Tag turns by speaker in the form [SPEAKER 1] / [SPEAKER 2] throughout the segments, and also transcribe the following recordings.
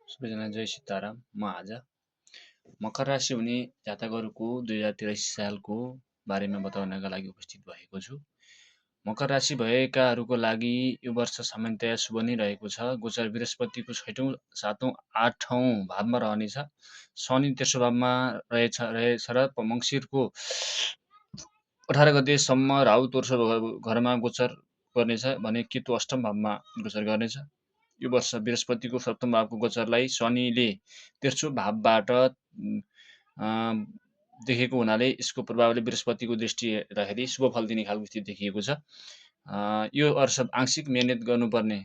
[SPEAKER 1] सबैजना जय सीताराम। म आज मकर राशि हुने जातकहरूको 2083 सालको बारेमा बताउनका लागि उपस्थित भएको छु। मकर राशि भएकाहरूको लागि यो वर्ष सामान्यतया शुभ नै रहेको छ। गोचर बृहस्पतिको 6औं 7औं 8औं भावमा रहनेछ। शनि तेस्रो भावमा रहेछ र मङ्सिरको 18 गतेसम्म राहु तेस्रो घरमा गोचर गर्नेछ भने केतु अष्टम भावमा गोचर गर्नेछ। यो वर्ष बृहस्पतिको सप्तम भावको गोचरलाई शनिले तेस्रो भावबाट देखेको हुनाले यसको प्रभावले बृहस्पतिको दृष्टि हेर्दाखेरि शुभ फल दिने खालको स्थिति देखिएको छ। यो वर्ष आंशिक मेहनत गर्नुपर्ने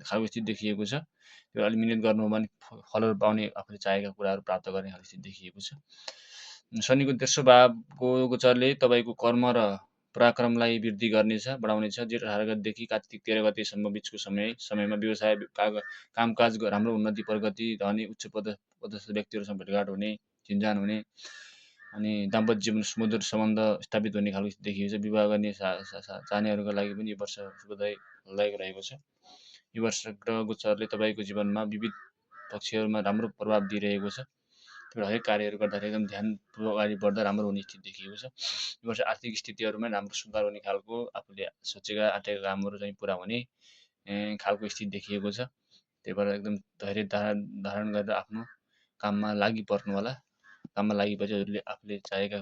[SPEAKER 1] खालको स्थिति देखिएको छ। त्यो अलि मिहिनेत गर्नु हो भने फलहरू पाउने आफूले चाहेका कुराहरू प्राप्त गर्ने खालको स्थिति देखिएको छ। शनिको तेस्रो भावको गोचरले तपाईँको कर्म र पराक्रमलाई वृद्धि गर्नेछ, बढाउनेछ। जेठ 18 गतेदेखि कार्तिक 13 गतेसम्म बिचको समयमा व्यवसाय कामकाज राम्रो उन्नति प्रगति रहने, उच्च पदस्थ व्यक्तिहरूसँग भेटघाट हुने, चिनजान हुने अनि दाम्पत्य जीवन सुमधुर सम्बन्ध स्थापित हुने खालको देखिएको छ। विवाह गर्ने चाहनेहरूका लागि पनि यो वर्ष फलदायक रहेको छ। यो वर्ष ग्रह गोचरले तपाईँको जीवनमा विविध पक्षहरूमा राम्रो प्रभाव दिइरहेको छ। हरेक कार्यहरू गर्दाखेरि एकदम ध्यानपूर्वक अगाडि बढ्दा राम्रो हुने स्थिति देखिएको छ। यो वर्ष आर्थिक स्थितिहरूमा राम्रो सुधार हुने खालको आफूले सोचेका आँटेका कामहरू चाहिँ पुरा हुने खालको स्थिति देखिएको छ। त्यही भएर एकदम धैर्य धारण गरेर आफ्नो काममा लागिपर्नु होला। काममा लागेपछि हजुरले आफूले चाहेका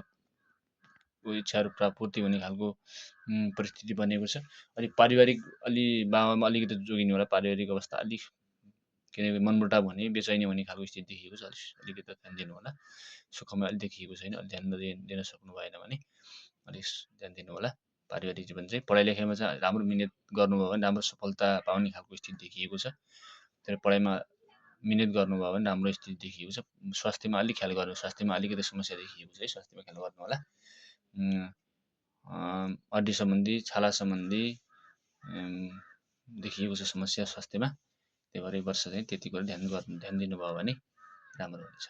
[SPEAKER 1] इच्छाहरू पूर्ति हुने खालको परिस्थिति बनेको छ। अनि पारिवारिक बाबामा अलिकति जोगिनु होला। पारिवारिक अवस्था अलिक किनकि मनमुटाव हुने, बेचैनी हुने खालको स्थिति देखिएको छ। अलिकति ध्यान दिनु होला। सुखमा अलिक देखिएको छैन, अलि ध्यान दिन सक्नु भएन भने अलिक ध्यान दिनु होला। पारिवारिक जीवन चाहिँ पढाइ लेखाइमा चाहिँ राम्रो मिहिनेत गर्नुभयो भने राम्रो सफलता पाउने खालको स्थिति देखिएको छ। तर पढाइमा मिहिनेत गर्नुभयो भने राम्रो स्थिति देखिएको छ। स्वास्थ्यमा अलिक ख्याल गर्नु, स्वास्थ्यमा अलिकति समस्या देखिएको छ है, स्वास्थ्यमा ख्याल गर्नु होला। हड्डी सम्बन्धी, छाला सम्बन्धी देखिएको छ समस्या स्वास्थ्यमा। त्यही भएर यो वर्ष चाहिँ त्यति कुरा ध्यान दिनुभयो भने राम्रो हुनेछ।